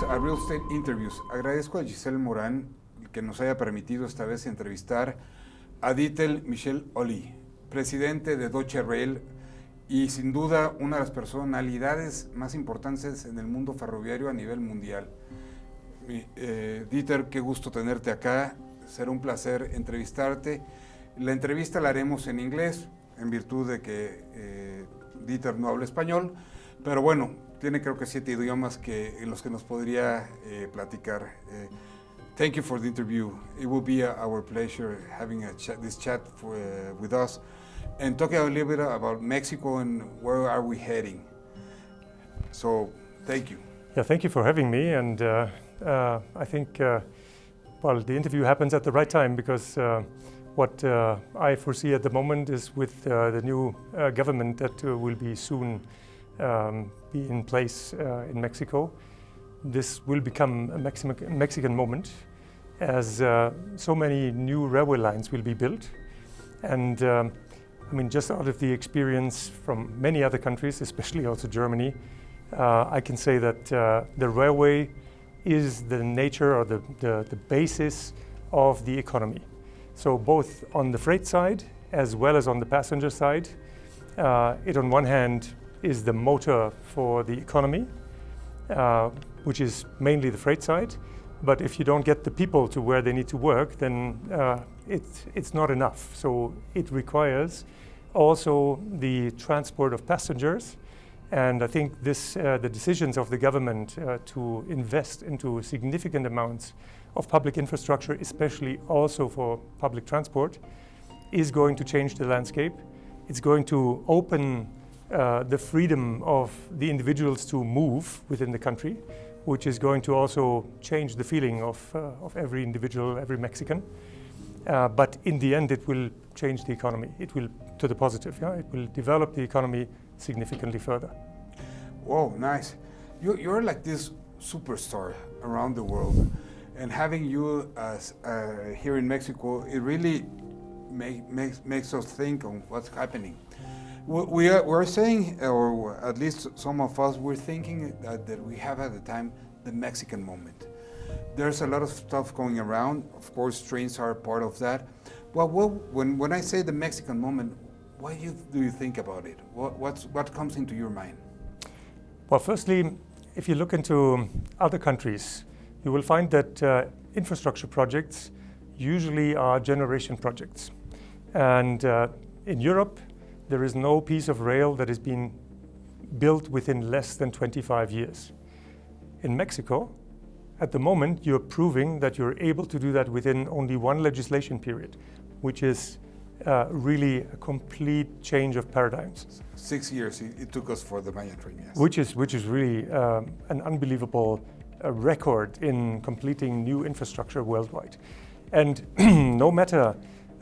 Bienvenidos a Real Estate Interviews. Agradezco a Giselle Morán que nos haya permitido esta vez entrevistar a Michell-Auli, presidente de Deutsche Rail y sin duda una de las personalidades más importantes en el mundo ferroviario a nivel mundial. Dieter, qué gusto tenerte acá, será un placer entrevistarte. La entrevista la haremos en inglés, en virtud de que Dieter no habla español, pero bueno, tiene creo que 7 idiomas en los que nos podría platicar. Thank you for the interview. It will be our pleasure having this chat with us and talking a little bit about Mexico and where are we heading. So, thank you. Yeah, thank you for having me. And I think, well, the interview happens at the right time because what I foresee at the moment is with the new government that will be soon be in place in Mexico. This will become a Mexican moment as so many new railway lines will be built. And I mean, just out of the experience from many other countries, especially also Germany, I can say that the railway is the nature or the basis of the economy. So both on the freight side as well as on the passenger side, it on one hand is the motor for the economy, which is mainly the freight side. But if you don't get the people to where they need to work, then it's not enough. So it requires also the transport of passengers. And I think the decisions of the government to invest into significant amounts of public infrastructure, especially also for public transport, is going to change the landscape. It's going to open the freedom of the individuals to move within the country, which is going to also change the feeling of every individual, every Mexican. But in the end, it will change the economy. It will to the positive. Yeah? It will develop the economy significantly further. Whoa, nice. You're like this superstar around the world. And having you as here in Mexico, it really makes us think on what's happening. We're saying, or at least some of us, we're thinking that we have at the time the Mexican moment. There's a lot of stuff going around. Of course, trains are part of that. Well, when I say the Mexican moment, what do you think about it? What comes into your mind? Well, firstly, if you look into other countries, you will find that infrastructure projects usually are generation projects. And in Europe, there is no piece of rail that has been built within less than 25 years. In Mexico, at the moment, you're proving that you're able to do that within only one legislation period, which is really a complete change of paradigms. 6 years it took us for the Maya train, yes. Which is really an unbelievable record in completing new infrastructure worldwide. And no matter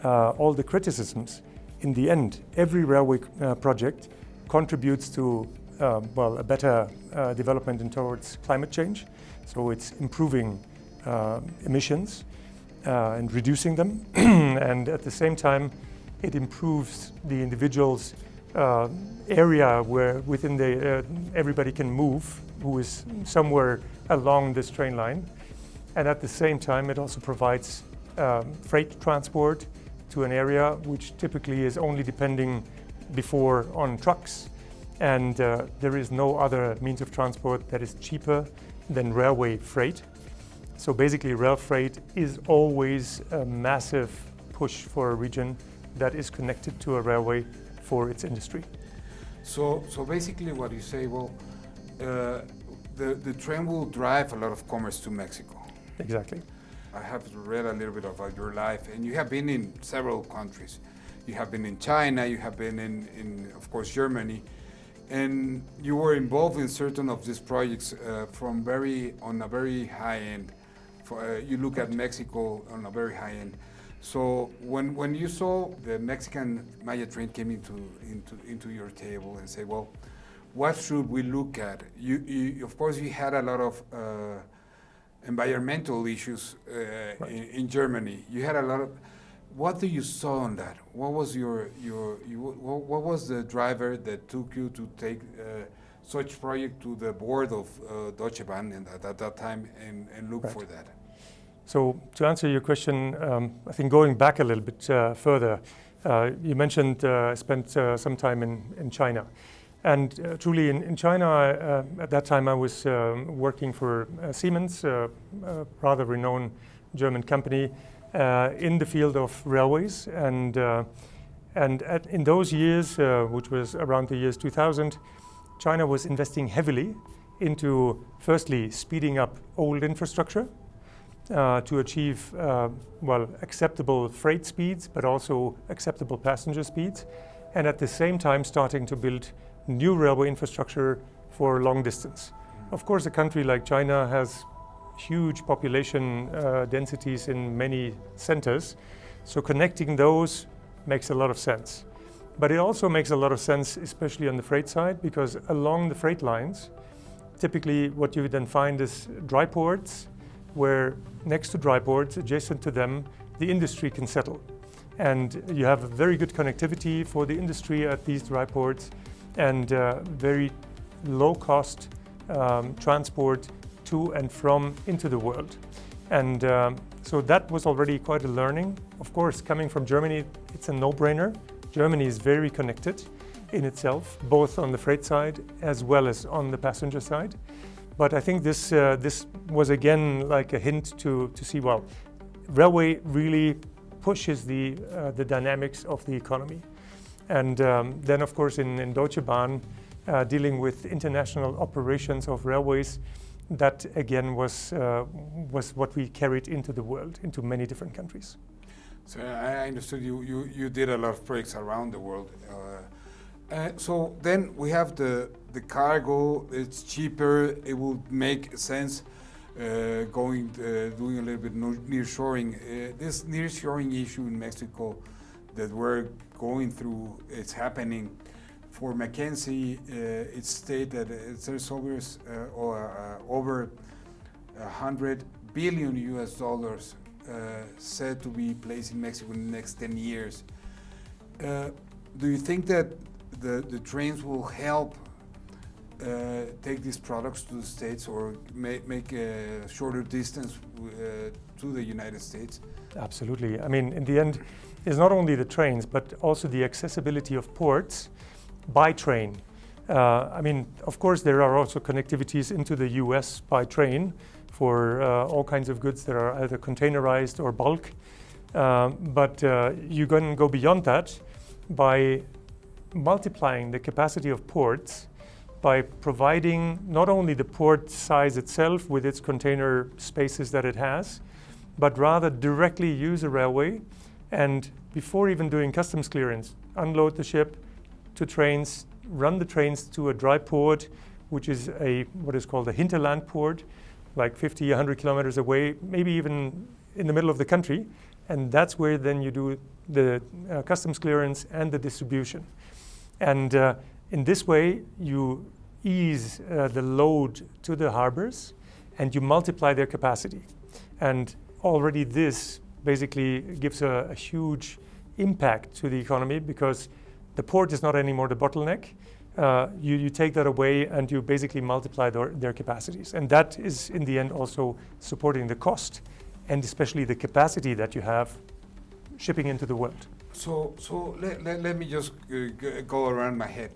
all the criticisms, in the end, every railway project contributes to a better development in towards climate change. So it's improving emissions and reducing them. And at the same time, it improves the individual's area where within everybody can move, who is somewhere along this train line. And at the same time, it also provides freight transport to an area which typically is only depending before on trucks. And there is no other means of transport that is cheaper than railway freight. So basically, rail freight is always a massive push for a region that is connected to a railway for its industry. So basically what you say, well, the train will drive a lot of commerce to Mexico. Exactly. I have read a little bit about your life, and you have been in several countries. You have been in China, you have been in of course, Germany, and you were involved in certain of these projects on a very high end. You look at Mexico on a very high end. So when you saw the Mexican Maya train came into your table and say, well, what should we look at? You of course, you had a lot of environmental issues right. in Germany. You had a lot of. What do you saw on that? What was what was the driver that took you to take such project to the board of Deutsche Bahn and at that time and look Right. for that? So to answer your question, I think going back a little bit further, you mentioned spent some time in China. And truly in China, at that time I was working for Siemens, a rather renowned German company, in the field of railways. And in those years, which was around the years 2000, China was investing heavily into, firstly, speeding up old infrastructure to achieve, acceptable freight speeds, but also acceptable passenger speeds. And at the same time, starting to build new railway infrastructure for long distance. Of course, a country like China has huge population densities in many centers, so connecting those makes a lot of sense. But it also makes a lot of sense, especially on the freight side, because along the freight lines, typically what you then find is dry ports, where next to dry ports, adjacent to them, the industry can settle. And you have very good connectivity for the industry at these dry ports, and very low cost transport to and from into the world. And so that was already quite a learning. Of course, coming from Germany, it's a no-brainer. Germany is very connected in itself, both on the freight side as well as on the passenger side. But I think this was again like a hint to see, well, railway really pushes the dynamics of the economy. And then, of course, in Deutsche Bahn, dealing with international operations of railways, that again was what we carried into the world, into many different countries. So I understood you did a lot of projects around the world. So then we have the cargo. It's cheaper. It will make sense doing a little bit nearshoring. This nearshoring issue in Mexico that we're going through, it's happening. For McKinsey, it stated that there's over $100 billion US said to be placed in Mexico in the next 10 years. Do you think that the trains will help take these products to the States or make a shorter distance to the United States? Absolutely. I mean, in the end, it's not only the trains, but also the accessibility of ports by train. I mean, of course, there are also connectivities into the US by train for all kinds of goods that are either containerized or bulk. But you can go beyond that by multiplying the capacity of ports, by providing not only the port size itself with its container spaces that it has, but rather directly use a railway and before even doing customs clearance, unload the ship to trains, run the trains to a dry port, which is what is called a hinterland port, like 50, 100 kilometers away, maybe even in the middle of the country. And that's where then you do the customs clearance and the distribution. And in this way, you ease the load to the harbors and you multiply their capacity. And already this basically gives a huge impact to the economy because the port is not anymore the bottleneck. You take that away and you basically multiply their capacities. And that is in the end also supporting the cost and especially the capacity that you have shipping into the world. So let me just go around my head.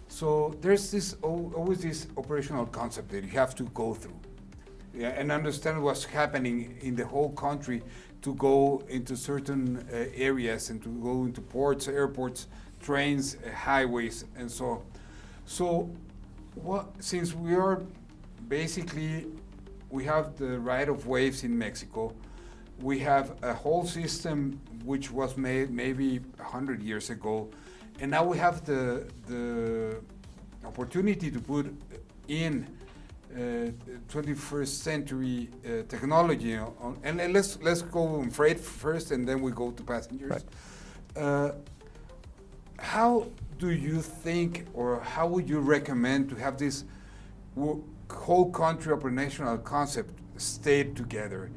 So there's always this operational concept that you have to go through, and understand what's happening in the whole country to go into certain areas and to go into ports, airports, trains, highways, and so on. So since we have the right of ways in Mexico, we have a whole system which was made maybe 100 years ago, and now we have the opportunity to put in 21st century technology on, and let's go on freight first, and then we go to passengers. Right. How do you think, or how would you recommend to have this whole country operational concept stayed together?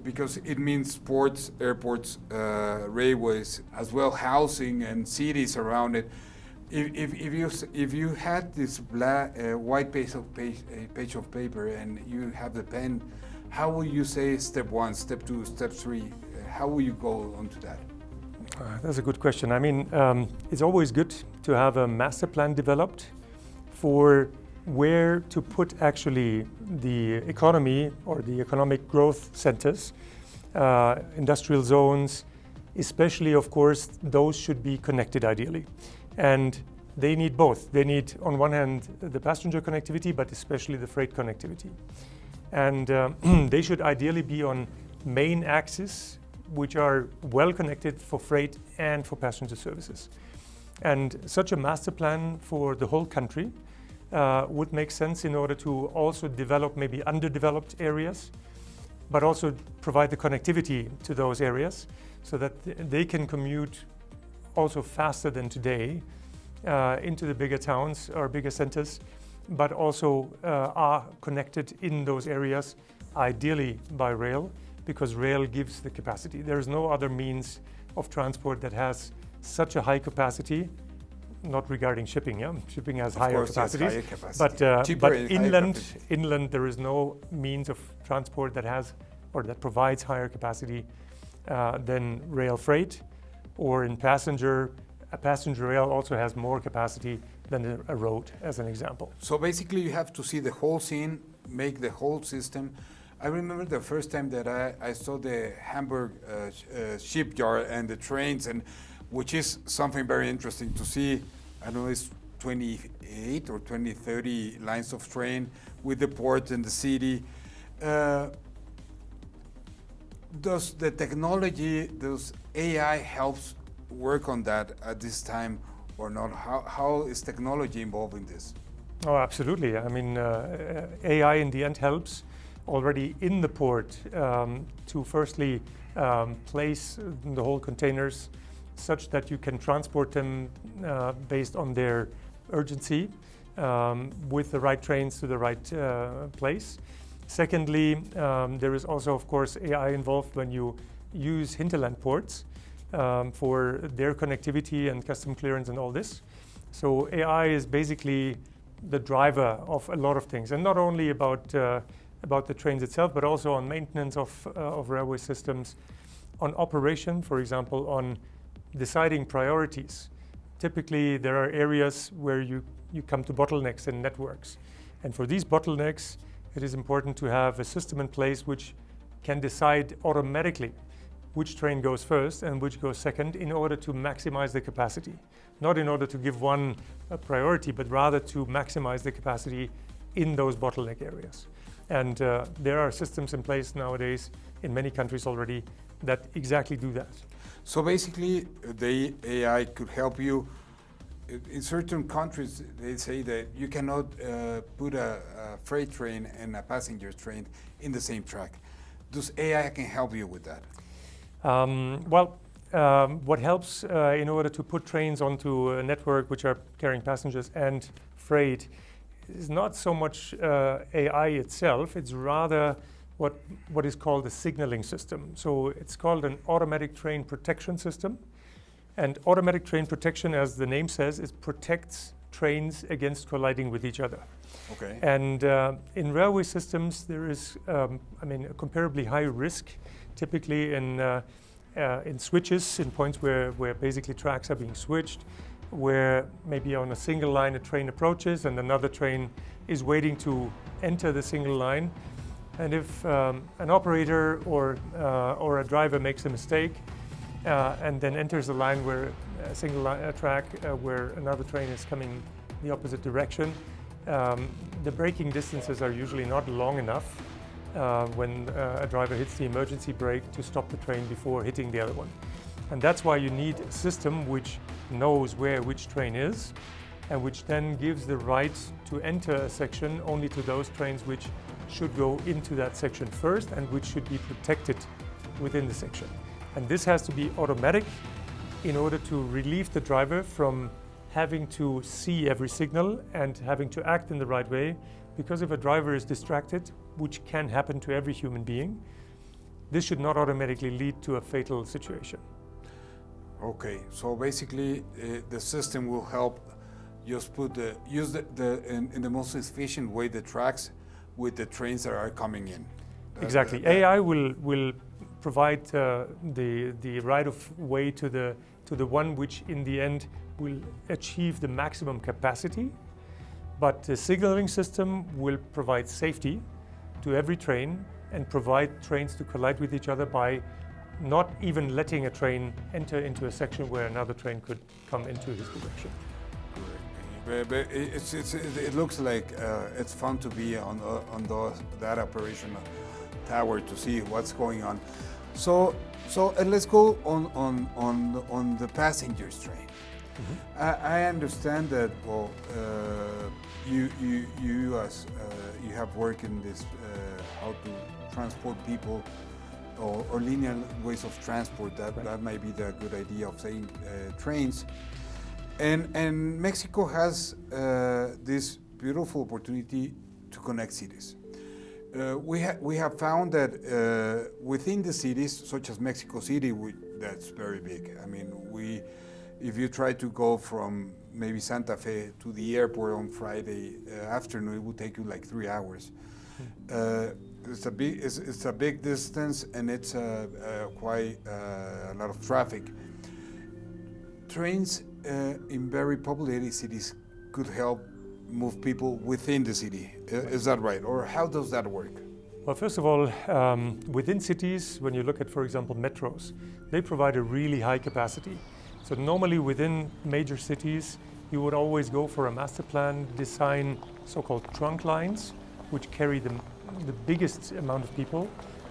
Because it means ports, airports, railways, as well housing and cities around it. If you had this white page of paper and you have the pen, how will you say step 1, step 2, step 3? How will you go on to that? That's a good question. I mean, it's always good to have a master plan developed for where to put actually the economy or the economic growth centers, industrial zones, especially, of course, those should be connected ideally. And they need both. They need, on one hand, the passenger connectivity, but especially the freight connectivity. And they should ideally be on main axes, which are well connected for freight and for passenger services. And such a master plan for the whole country would make sense in order to also develop maybe underdeveloped areas, but also provide the connectivity to those areas so that they can commute also faster than today into the bigger towns or bigger centers, but also are connected in those areas, ideally by rail, because rail gives the capacity. There is no other means of transport that has such a high capacity, not regarding shipping, yeah? Shipping has higher capacities, but inland there is no means of transport that has or that provides higher capacity than rail freight, or in passenger, a passenger rail also has more capacity than a road, as an example. So basically you have to see the whole scene, make the whole system. I remember the first time that I saw the Hamburg shipyard and the trains, and which is something very interesting to see. I don't know, it's 28 or 30 lines of train with the port and the city. Does the technology, does AI helps work on that at this time or not? How is technology involved in this? Oh, absolutely. I mean, AI in the end helps already in the port to firstly place the whole containers such that you can transport them based on their urgency with the right trains to the right place. Secondly, there is also, of course, AI involved when you use hinterland ports for their connectivity and custom clearance and all this. So AI is basically the driver of a lot of things, and not only about the trains itself, but also on maintenance of railway systems, on operation, for example, on deciding priorities. Typically, there are areas where you come to bottlenecks in networks. And for these bottlenecks, it is important to have a system in place which can decide automatically which train goes first and which goes second in order to maximize the capacity. Not in order to give one a priority, but rather to maximize the capacity in those bottleneck areas. And there are systems in place nowadays in many countries already that exactly do that. So basically, the AI could help you. In certain countries, they say that you cannot put a freight train and a passenger train in the same track. Does AI can help you with that? What helps in order to put trains onto a network which are carrying passengers and freight is not so much AI itself, it's rather what is called a signaling system. So it's called an automatic train protection system. And automatic train protection, as the name says, it protects trains against colliding with each other. Okay. And in railway systems, there is, a comparably high risk, typically in switches, in points where basically tracks are being switched, where maybe on a single line a train approaches and another train is waiting to enter the single line. And if an operator or a driver makes a mistake and then enters a line where a single track where another train is coming the opposite direction, the braking distances are usually not long enough when a driver hits the emergency brake to stop the train before hitting the other one. And that's why you need a system which knows where which train is and which then gives the right to enter a section only to those trains which should go into that section first and which should be protected within the section. And this has to be automatic in order to relieve the driver from having to see every signal and having to act in the right way, because if a driver is distracted, which can happen to every human being, this should not automatically lead to a fatal situation. Okay, so basically the system will help just use in the most efficient way the tracks with the trains that are coming in. Exactly. AI will provide the right of way to the one which in the end will achieve the maximum capacity, but the signaling system will provide safety to every train and provide trains to collide with each other by not even letting a train enter into a section where another train could come into his direction. But it looks like it's fun to be on that operational tower to see what's going on. So let's go on the passengers train. Mm-hmm. I understand that. Well, you have worked in this how to transport people or linear ways of transport. That might be the good idea of saying trains. And Mexico has this beautiful opportunity to connect cities. We have found that within the cities, such as Mexico City, that's very big. I mean, if you try to go from maybe Santa Fe to the airport on Friday afternoon, it would take you like 3 hours. It's a big distance, and it's quite a lot of traffic. Trains in very populated cities could help move people within the city. Is that right? Or how does that work? Well, first of all, within cities, when you look at, for example, metros, they provide a really high capacity. So normally within major cities, you would always go for a master plan, design so-called trunk lines, which carry the biggest amount of people,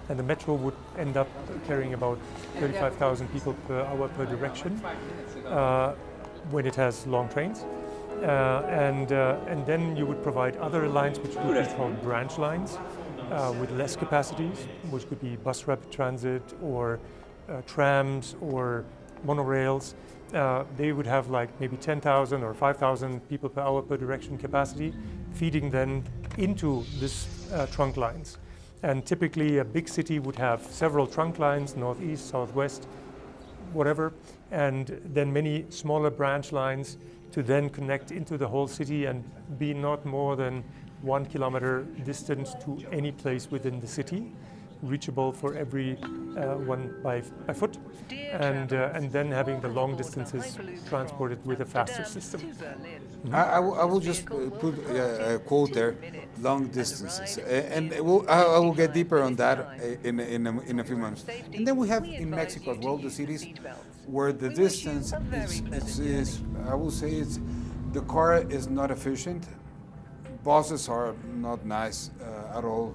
and the metro would end up carrying about 35,000 people per hour per direction when it has long trains. And then you would provide other lines which would be called branch lines with less capacities, which could be bus rapid transit or trams or monorails. They would have like maybe 10,000 or 5,000 people per hour per direction capacity, feeding then into this trunk lines. And typically a big city would have several trunk lines, northeast, southwest, whatever, and then many smaller branch lines to then connect into the whole city and be not more than 1 kilometer distance to any place within the city, reachable for every one by foot, and then having the long distances transported with a faster system. Mm-hmm. I will just put a quote there, long distances, and I will get deeper on that in a few months. And then we have in Mexico as well the cities where the distance is I will say the car is not efficient, buses are not nice at all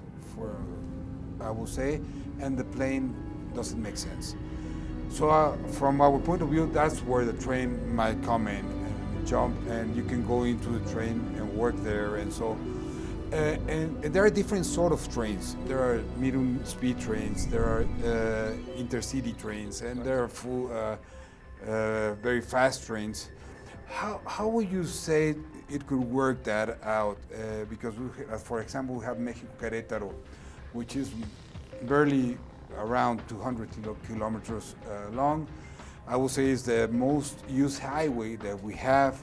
I will say, and the plane doesn't make sense. So from our point of view, that's where the train might come in and jump, and you can go into the train and work there. And so, and there are different sort of trains. There are medium speed trains, there are intercity trains, and there are full, very fast trains. How would you say it could work that out? Because for example, we have México-Querétaro, which is barely around 200 kilometers long. I would say it's the most used highway that we have,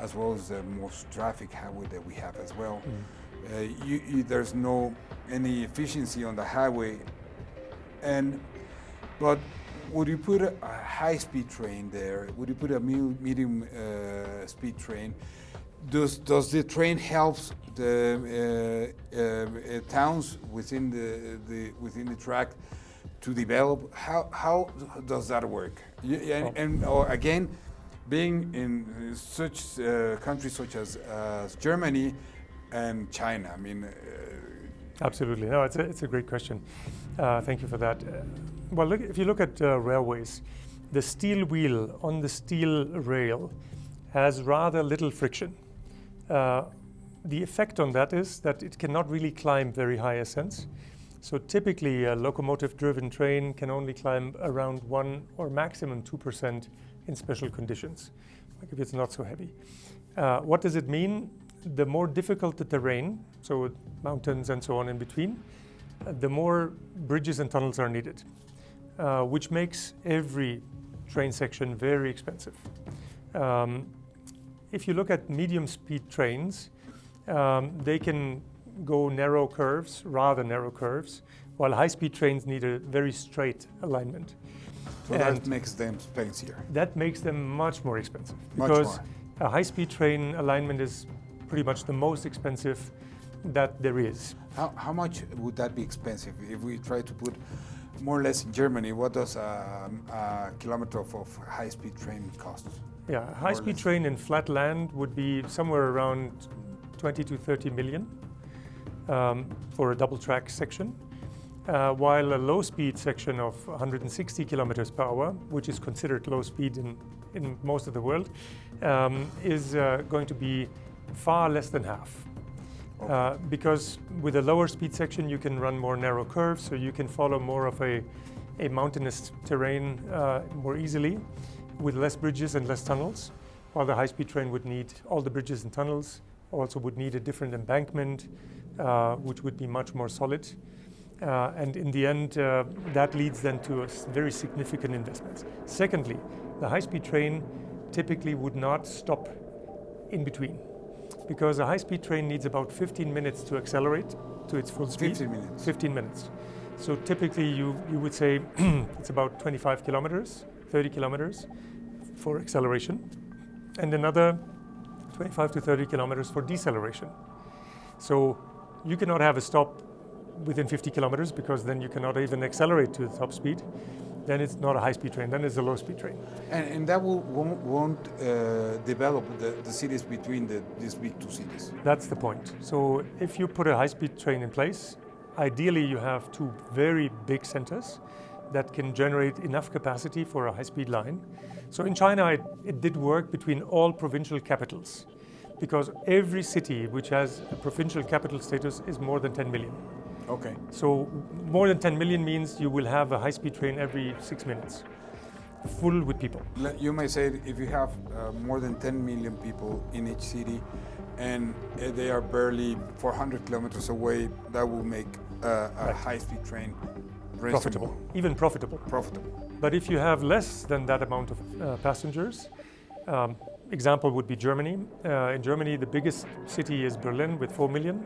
as well as the most traffic highway that we have as well. Mm. There's no any efficiency on the highway, but would you put a high-speed train there? Would you put a medium speed train? Does the train help the towns within the track to develop? How does that work? Or again, being in such countries such as Germany and China, I mean. Absolutely, no, it's a great question. Thank you for that. Well, look, if you look at railways, the steel wheel on the steel rail has rather little friction. The effect on that is that it cannot really climb very high ascents. So typically a locomotive-driven train can only climb around 1 or maximum 2% in special conditions, like if it's not so heavy. What does it mean? The more difficult the terrain, so mountains and so on in between, the more bridges and tunnels are needed, which makes every train section very expensive. if you look at medium speed trains, they can go narrow curves, rather narrow curves, while high-speed trains need a very straight alignment. So that makes them spicier. That makes them much more expensive, Much because more. a high-speed train alignment is pretty much the most expensive that there is. How much would that be expensive if we try to put more or less in Germany? What does a kilometer of high-speed train cost? Yeah, a high-speed train in flat land would be somewhere around 20 to 30 million for a double track section, while a low-speed section of 160 kilometers per hour, which is considered low speed in most of the world, is going to be far less than half. Because with a lower speed section you can run more narrow curves, so you can follow more of a mountainous terrain more easily, with less bridges and less tunnels, while the high-speed train would need all the bridges and tunnels, also would need a different embankment, which would be much more solid. And in the end, that leads then to very significant investments. Secondly, the high-speed train typically would not stop in between, because a high-speed train needs about 15 minutes to accelerate to its full speed. 15 minutes. 15 minutes. So typically you would say it's about 25 kilometers, 30 kilometers for acceleration, and another 25 to 30 kilometers for deceleration. So you cannot have a stop within 50 kilometers, because then you cannot even accelerate to the top speed. Then it's not a high-speed train, then it's a low-speed train. And that won't develop the cities between these big two cities. That's the point. So if you put a high-speed train in place, ideally you have two very big centers that can generate enough capacity for a high-speed line. So in China, it did work between all provincial capitals, because every city which has a provincial capital status is more than 10 million. Okay. So more than 10 million means you will have a high-speed train every 6 minutes, full with people. You may say if you have more than 10 million people in each city and they are barely 400 kilometers away, that will make a high-speed train profitable, even profitable. But if you have less than that amount of passengers, example would be Germany. In Germany, the biggest city is Berlin with 4 million.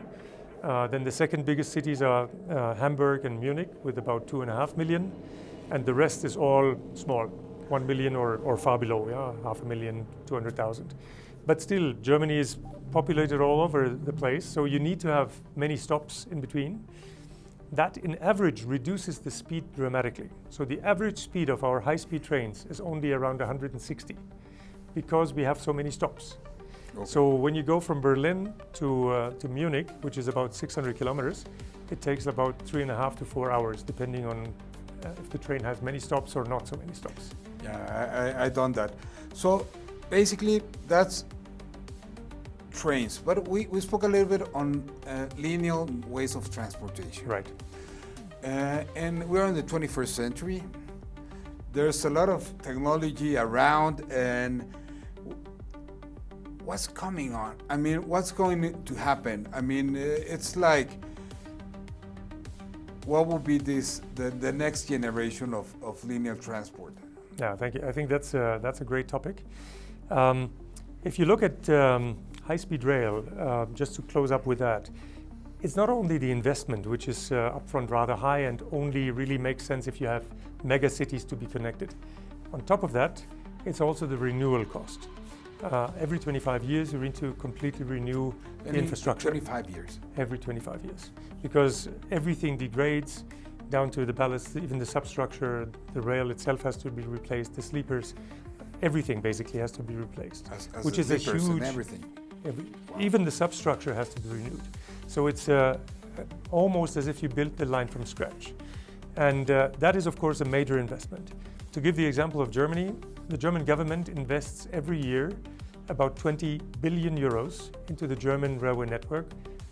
Then the second biggest cities are Hamburg and Munich with about 2.5 million, and the rest is all small, 1 million or far below, 500,000, 200,000. But still, Germany is populated all over the place, so you need to have many stops in between. That in average reduces the speed dramatically. So the average speed of our high-speed trains is only around 160, because we have so many stops. Okay. So when you go from Berlin to Munich, which is about 600 kilometers, it takes about 3.5 to 4 hours, depending on if the train has many stops or not so many stops. Yeah, I done that. So basically, that's trains. But we spoke a little bit on linear ways of transportation. Right. And we're in the 21st century. There's a lot of technology around, and what's coming on? I mean, what's going to happen? I mean, it's like, what will be the next generation of linear transport? Yeah, thank you. I think that's a great topic. If you look at high-speed rail, just to close up with that, it's not only the investment, which is upfront rather high and only really makes sense if you have mega cities to be connected. On top of that, it's also the renewal cost. Every 25 years, you need to completely renew the infrastructure. 25 years? Every 25 years. Because everything degrades down to the ballast, even the substructure, the rail itself has to be replaced, the sleepers, everything basically has to be replaced. Which is a huge... and everything. Wow. Even the substructure has to be renewed. So it's almost as if you built the line from scratch. And that is, of course, a major investment. To give the example of Germany, the German government invests every year about 20 billion euros into the German railway network,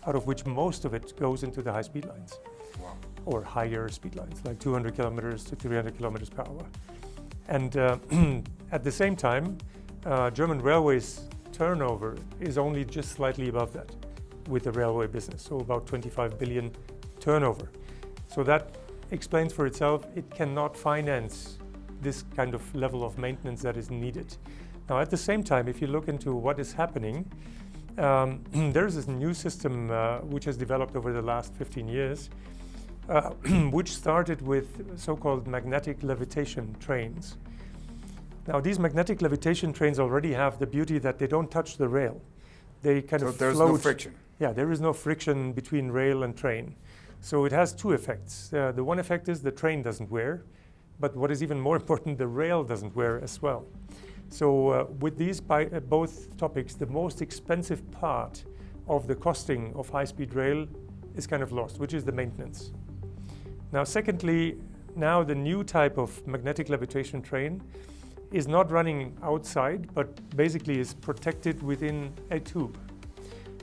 out of which most of it goes into the high-speed lines. Wow. Or higher speed lines, like 200 kilometers to 300 kilometers per hour. And at the same time, German Railways turnover is only just slightly above that with the railway business, so about 25 billion turnover. So that explains for itself, it cannot finance this kind of level of maintenance that is needed. Now, at the same time, if you look into what is happening, there's this new system which has developed over the last 15 years, which started with so-called magnetic levitation trains. Now, these magnetic levitation trains already have the beauty that they don't touch the rail. They kind of there's float. No friction. Yeah, there is no friction between rail and train. So it has two effects. The one effect is the train doesn't wear, but what is even more important, the rail doesn't wear as well. So with these both topics, the most expensive part of the costing of high-speed rail is kind of lost, which is the maintenance. Now, secondly, now the new type of magnetic levitation train is not running outside, but basically is protected within a tube.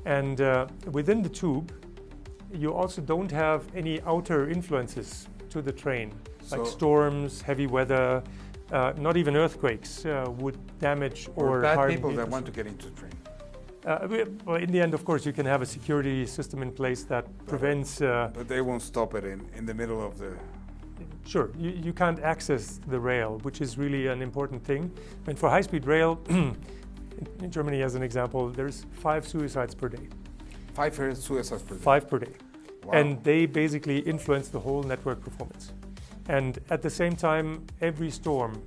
And within the tube, you also don't have any outer influences to the train, like storms, heavy weather, not even earthquakes would damage or bad harm people that want to get into the train. Well, in the end, of course, you can have a security system in place that prevents... but they won't stop it in the middle of the... Sure, you can't access the rail, which is really an important thing. And for high-speed rail, in Germany, as an example, there's 5 suicides per day. 5 suicides per day? 5 per day. Wow. And they basically influence the whole network performance. And at the same time, every storm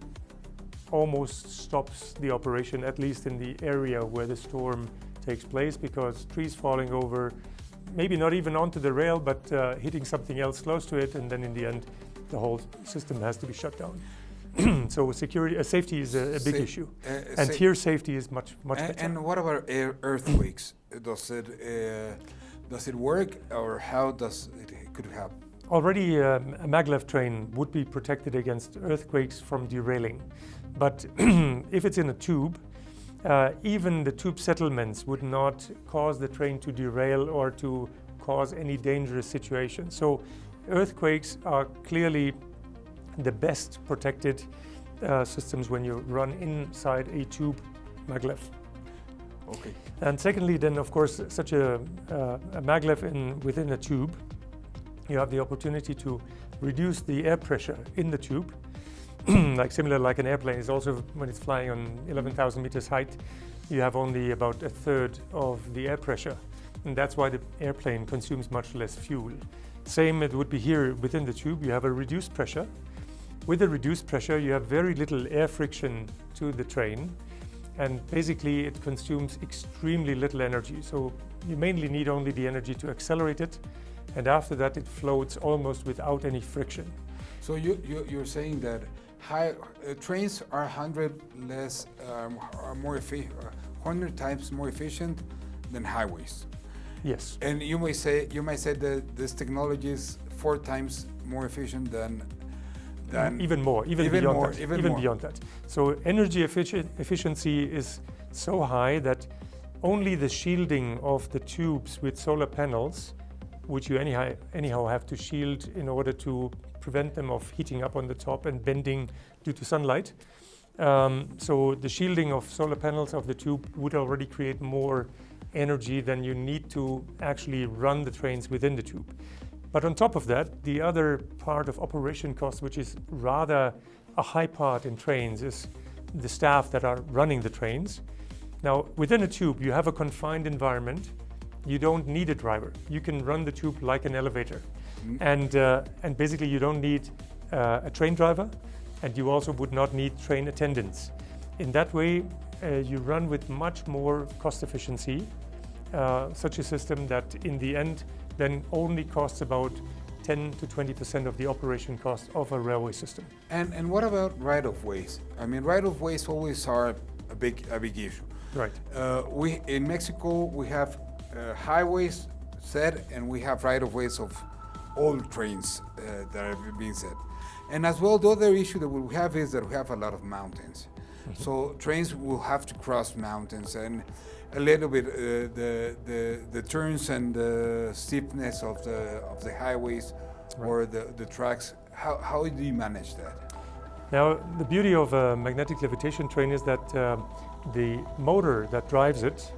almost stops the operation, at least in the area where the storm takes place, because trees falling over, maybe not even onto the rail, but hitting something else close to it, and then in the end, the whole system has to be shut down. So safety is a big issue, and here safety is much better. And what about earthquakes? Does it work, or how does it could happen? Already, a maglev train would be protected against earthquakes from derailing, but if it's in a tube, even the tube settlements would not cause the train to derail or to cause any dangerous situation. So earthquakes are clearly the best protected systems when you run inside a tube maglev. Okay. And secondly, then of course, such a maglev within a tube, you have the opportunity to reduce the air pressure in the tube. Similar like an airplane is also, when it's flying on 11,000 meters height, you have only about a third of the air pressure. And that's why the airplane consumes much less fuel. Same it would be here within the tube. You have a reduced pressure. With the reduced pressure, you have very little air friction to the train. And basically it consumes extremely little energy. So you mainly need only the energy to accelerate it. And after that, it floats almost without any friction. So you're saying that trains are 100 times more efficient than highways. Yes. And you might say that this technology is 4 times more efficient than even beyond that. So energy efficiency is so high that only the shielding of the tubes with solar panels, which you anyhow have to shield in order to prevent them of heating up on the top and bending due to sunlight. So the shielding of solar panels of the tube would already create more energy than you need to actually run the trains within the tube. But on top of that, the other part of operation cost, which is rather a high part in trains, is the staff that are running the trains. Now, within a tube, you have a confined environment. You don't need a driver. You can run the tube like an elevator. And basically you don't need a train driver, and you also would not need train attendants. In that way, you run with much more cost efficiency, such a system that in the end then only costs about 10 to 20% of the operation cost of a railway system. And what about right-of-ways? I mean, right-of-ways always are a big issue. Right. In Mexico, we have highways set, and we have right-of-ways of all trains that are being set. And as well, the other issue that we have is that we have a lot of mountains. Mm-hmm. So trains will have to cross mountains, and a little bit the turns and the steepness of the highways, right, or the tracks. How do you manage that? Now, the beauty of a magnetic levitation train is that the motor that drives it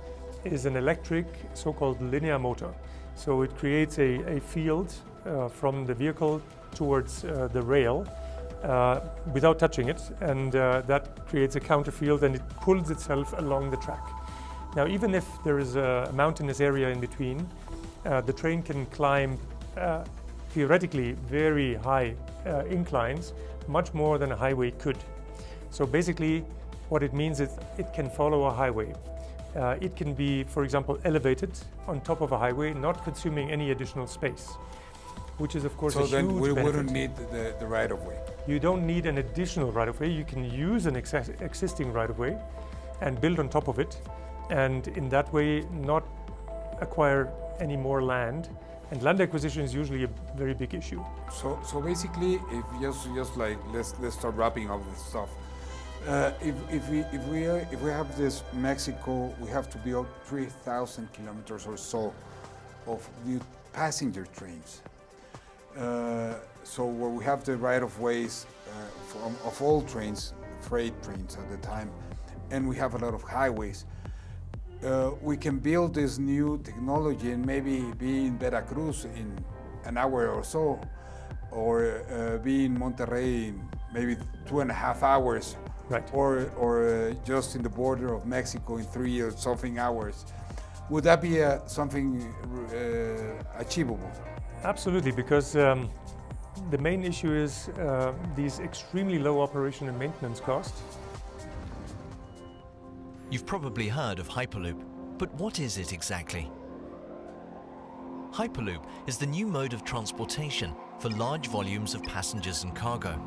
is an electric, so-called linear motor. So it creates a field from the vehicle towards the rail, without touching it, and that creates a counterfield and it pulls itself along the track. Now, even if there is a mountainous area in between, the train can climb theoretically very high inclines, much more than a highway could. So basically, what it means is it can follow a highway. It can be, for example, elevated on top of a highway, not consuming any additional space, which is, of course, a huge benefit. So then we wouldn't need the right-of-way? You don't need an additional right-of-way. You can use an existing right-of-way and build on top of it, and in that way not acquire any more land. And land acquisition is usually a very big issue. So basically, if just like let's start wrapping up this stuff. If we have this Mexico, we have to build 3,000 kilometers or so of new passenger trains. So where we have the right-of-ways of all trains, freight trains at the time, and we have a lot of highways. We can build this new technology and maybe be in Veracruz in an hour or so, or be in Monterrey in maybe 2.5 hours, right? Or just in the border of Mexico in 3 or something hours. Would that be something achievable? Absolutely, because the main issue is these extremely low operation and maintenance costs. You've probably heard of Hyperloop, but what is it exactly? Hyperloop is the new mode of transportation for large volumes of passengers and cargo.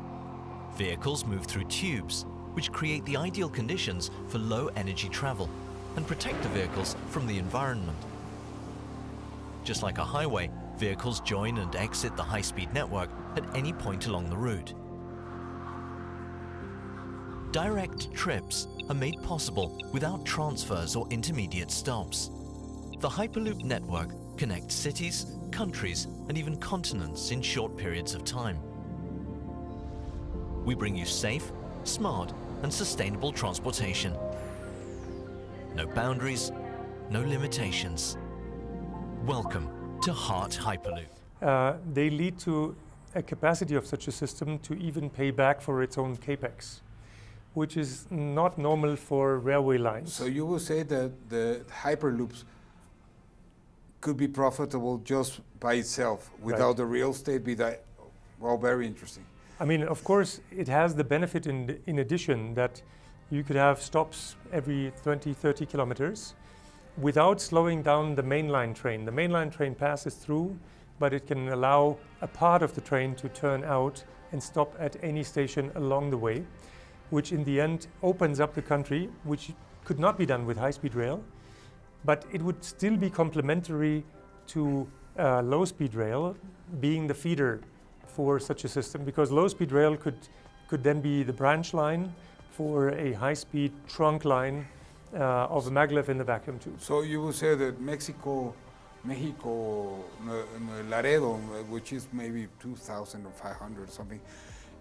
Vehicles move through tubes, which create the ideal conditions for low energy travel and protect the vehicles from the environment. Just like a highway, vehicles join and exit the high-speed network at any point along the route. Direct trips are made possible without transfers or intermediate stops. The Hyperloop network connects cities, countries, and even continents in short periods of time. We bring you safe, smart, and sustainable transportation. No boundaries, no limitations. Welcome to Heart Hyperloop. They lead to a capacity of such a system to even pay back for its own capex, which is not normal for railway lines. So you will say that the Hyperloops could be profitable just by itself, without right. the real estate, well, very interesting. I mean, of course, it has the benefit in addition that you could have stops every 20, 30 kilometers without slowing down the mainline train. The mainline train passes through, but it can allow a part of the train to turn out and stop at any station along the way, which in the end opens up the country, which could not be done with high-speed rail, but it would still be complementary to low-speed rail being the feeder for such a system, because low-speed rail could then be the branch line for a high-speed trunk line of a maglev in the vacuum tube. So you will say that Mexico, Laredo, which is maybe 2,500 or something,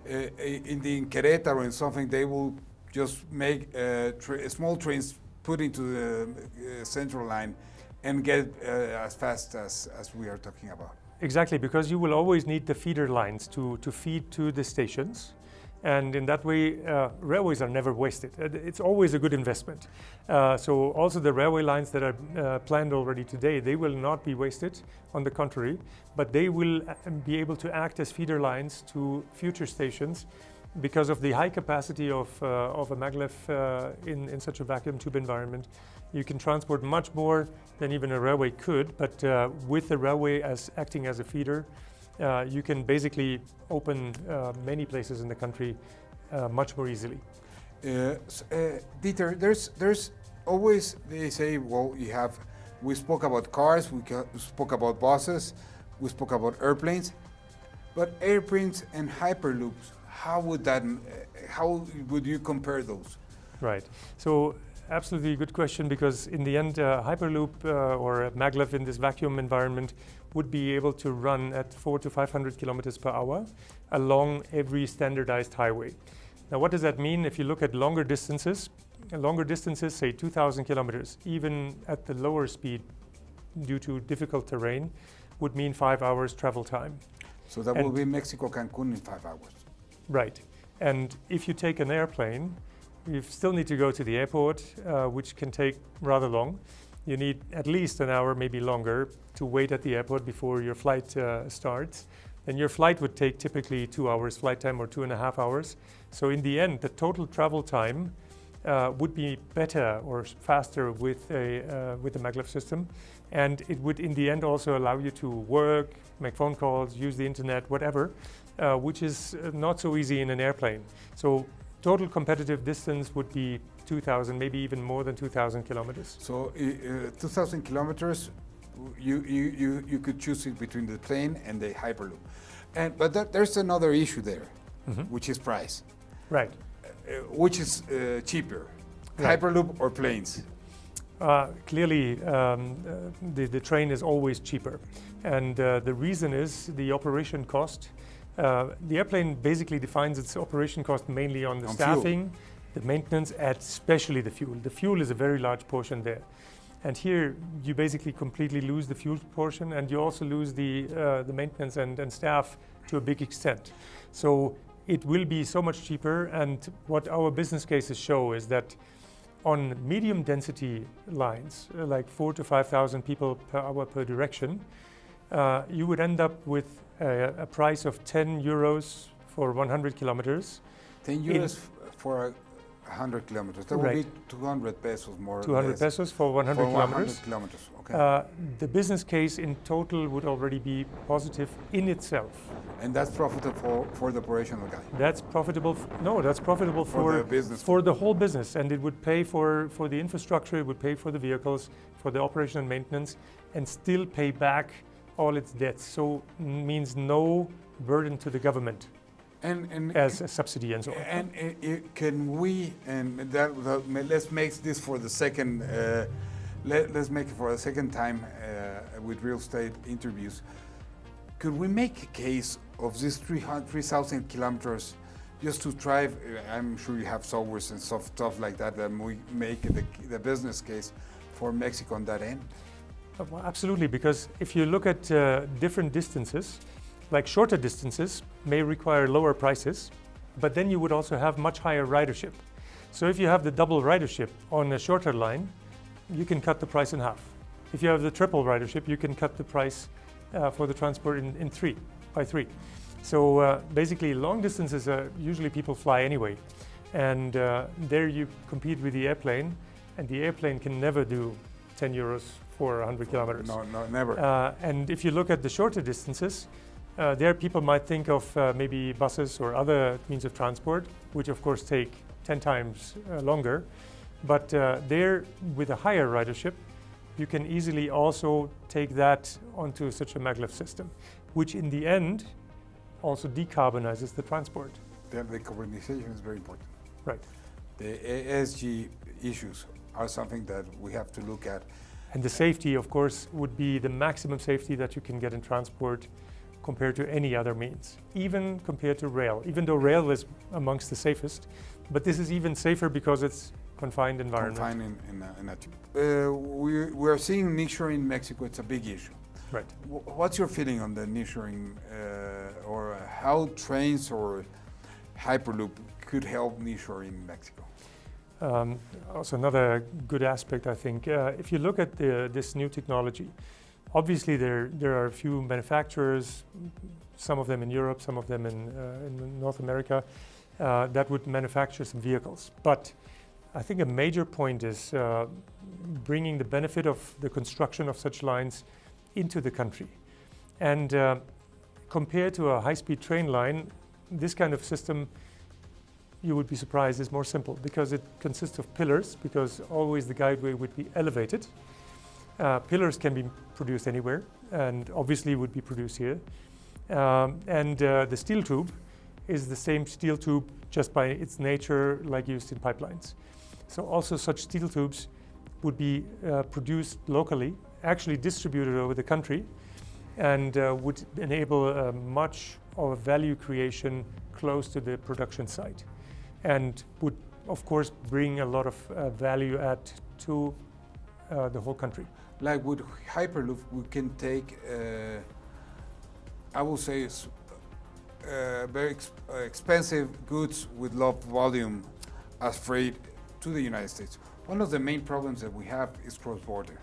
in Querétaro and something, they will just make small trains put into the central line and get as fast as we are talking about. Exactly, because you will always need the feeder lines to feed to the stations. And in that way, railways are never wasted. It's always a good investment. So also the railway lines that are planned already today, they will not be wasted, on the contrary, but they will be able to act as feeder lines to future stations because of the high capacity of a maglev in such a vacuum tube environment. You can transport much more than even a railway could, but with the railway as acting as a feeder, you can basically open many places in the country much more easily. Dieter, there's always, they say, well, we spoke about cars, we spoke about buses, we spoke about airplanes, but airplanes and Hyperloops, how would you compare those? Right. So absolutely good question, because in the end, Hyperloop or a maglev in this vacuum environment would be able to run at 400 to 500 kilometers per hour along every standardized highway. Now, what does that mean? If you look at longer distances, say 2,000 kilometers, even at the lower speed due to difficult terrain, would mean 5 hours travel time. So that will be Mexico-Cancun in 5 hours. Right. And if you take an airplane, you still need to go to the airport, which can take rather long. You need at least an hour, maybe longer, to wait at the airport before your flight starts. And your flight would take typically 2 hours flight time or 2.5 hours. So in the end, the total travel time would be better or faster with the maglev system. And it would in the end also allow you to work, make phone calls, use the internet, whatever, which is not so easy in an airplane. So total competitive distance would be 2,000, maybe even more than 2,000 kilometers. So 2,000 kilometers, you could choose it between the plane and the Hyperloop. But there's another issue there, which is price. Right. Which is cheaper, Right. Hyperloop or planes? Clearly, the train is always cheaper. And the reason is the operation cost. The airplane basically defines its operation cost mainly on the staffing, the maintenance, and especially the fuel. The fuel is a very large portion there. And here you basically completely lose the fuel portion, and you also lose the maintenance and staff to a big extent. So it will be so much cheaper, and what our business cases show is that on medium density lines, like 4,000 to 5,000 people per hour per direction, you would end up with a price of 10 euros for 100 kilometers. 10 euros for 100 kilometers. That would be 200 pesos more or less. 200 pesos for 100 kilometers. 100 kilometers, okay. The business case in total would already be positive in itself. And that's profitable for the operational guy? That's profitable. That's profitable for the business. For the whole business, and it would pay for the infrastructure, it would pay for the vehicles, for the operation and maintenance, and still pay back all its debts. So means no burden to the government. And as a subsidy and so on. And can we, let's make this for the second, let's make it for the second time with real estate interviews. Could we make a case of these 3,000 kilometers just to drive? I'm sure you have softwares and stuff like that, and we make the business case for Mexico on that end? Well, absolutely, because if you look at different distances, like shorter distances may require lower prices, but then you would also have much higher ridership. So if you have the double ridership on a shorter line, you can cut the price in half. If you have the triple ridership, you can cut the price for the transport by three. So basically long distances, usually people fly anyway. And there you compete with the airplane, and the airplane can never do 10 euros for 100 kilometers. No, never. And if you look at the shorter distances, there people might think of maybe buses or other means of transport, which of course take 10 times longer. But there, with a higher ridership, you can easily also take that onto such a maglev system, which in the end also decarbonizes the transport. The decarbonization is very important. Right. The ESG issues are something that we have to look at. And the safety, of course, would be the maximum safety that you can get in transport compared to any other means, even compared to rail, even though rail is amongst the safest. But this is even safer because it's confined environment. Confined in a tube. We are seeing nearshoring in Mexico. It's a big issue. Right. What's your feeling on the nearshoring, or how trains or Hyperloop could help nearshoring in Mexico? Also another good aspect, I think. If you look at this new technology, obviously there are a few manufacturers, some of them in Europe, some of them in North America, that would manufacture some vehicles. But I think a major point is bringing the benefit of the construction of such lines into the country. And compared to a high-speed train line, this kind of system, you would be surprised, is more simple because it consists of pillars, because always the guideway would be elevated. Pillars can be produced anywhere and obviously would be produced here. The steel tube is the same steel tube just by its nature like used in pipelines. So also such steel tubes would be produced locally, actually distributed over the country, and would enable much of a value creation close to the production site, and would of course bring a lot of value add to the whole country. Like with Hyperloop, we can take, I will say, expensive goods with low volume as freight to the United States. One of the main problems that we have is cross-border,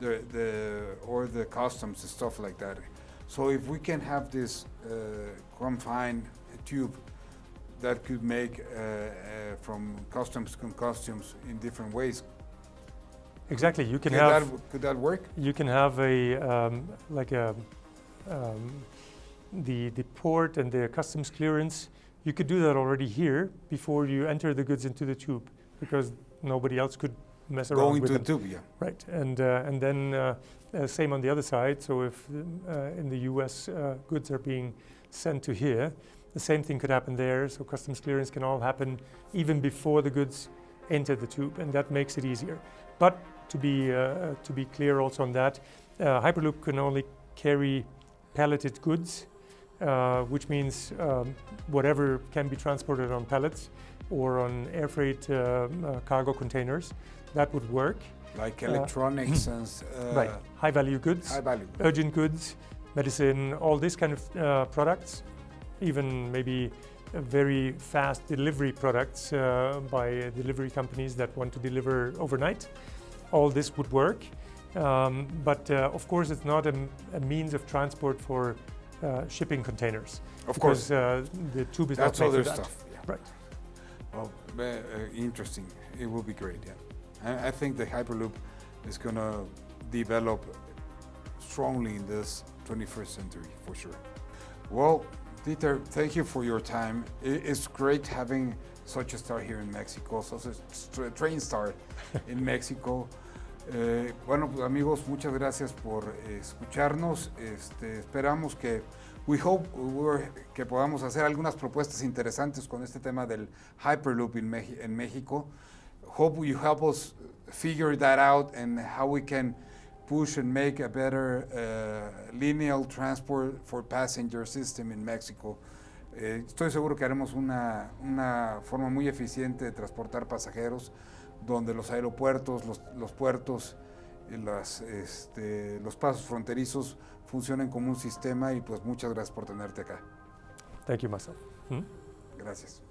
the customs and stuff like that. So if we can have this confined tube that could make from customs to customs in different ways. Exactly, you can Could that work? You can have the port and the customs clearance. You could do that already here before you enter the goods into the tube, because nobody else could mess around Going with to them. the tube, yeah. Right, and then same on the other side. So if in the US goods are being sent to here, the same thing could happen there. So customs clearance can all happen even before the goods enter the tube, and that makes it easier. But to be clear also on that, Hyperloop can only carry palleted goods, which means whatever can be transported on pallets or on air freight cargo containers, that would work. Like electronics and right, high value goods, urgent goods, medicine, all these kind of products, even maybe very fast delivery products by delivery companies that want to deliver overnight. All this would work, but of course it's not a means of transport for shipping containers. Of course. The tube is That's not made other for that. stuff. Yeah. Right. Well, interesting. It will be great, yeah. I think the Hyperloop is going to develop strongly in this 21st century, for sure. Well, Dieter, thank you for your time. It's great having such a star here in Mexico, such a train star in Mexico. Bueno, pues amigos, muchas gracias por escucharnos. Esperamos que, que podamos hacer algunas propuestas interesantes con este tema del Hyperloop en México. Hope you help us figure that out and how we can push and make a better lineal transport for passenger system in Mexico. Estoy seguro que haremos una forma muy eficiente de transportar pasajeros, donde los aeropuertos, los puertos, los pasos fronterizos funcionen como un sistema, y pues muchas gracias por tenerte acá. Thank you, Marcel. Gracias.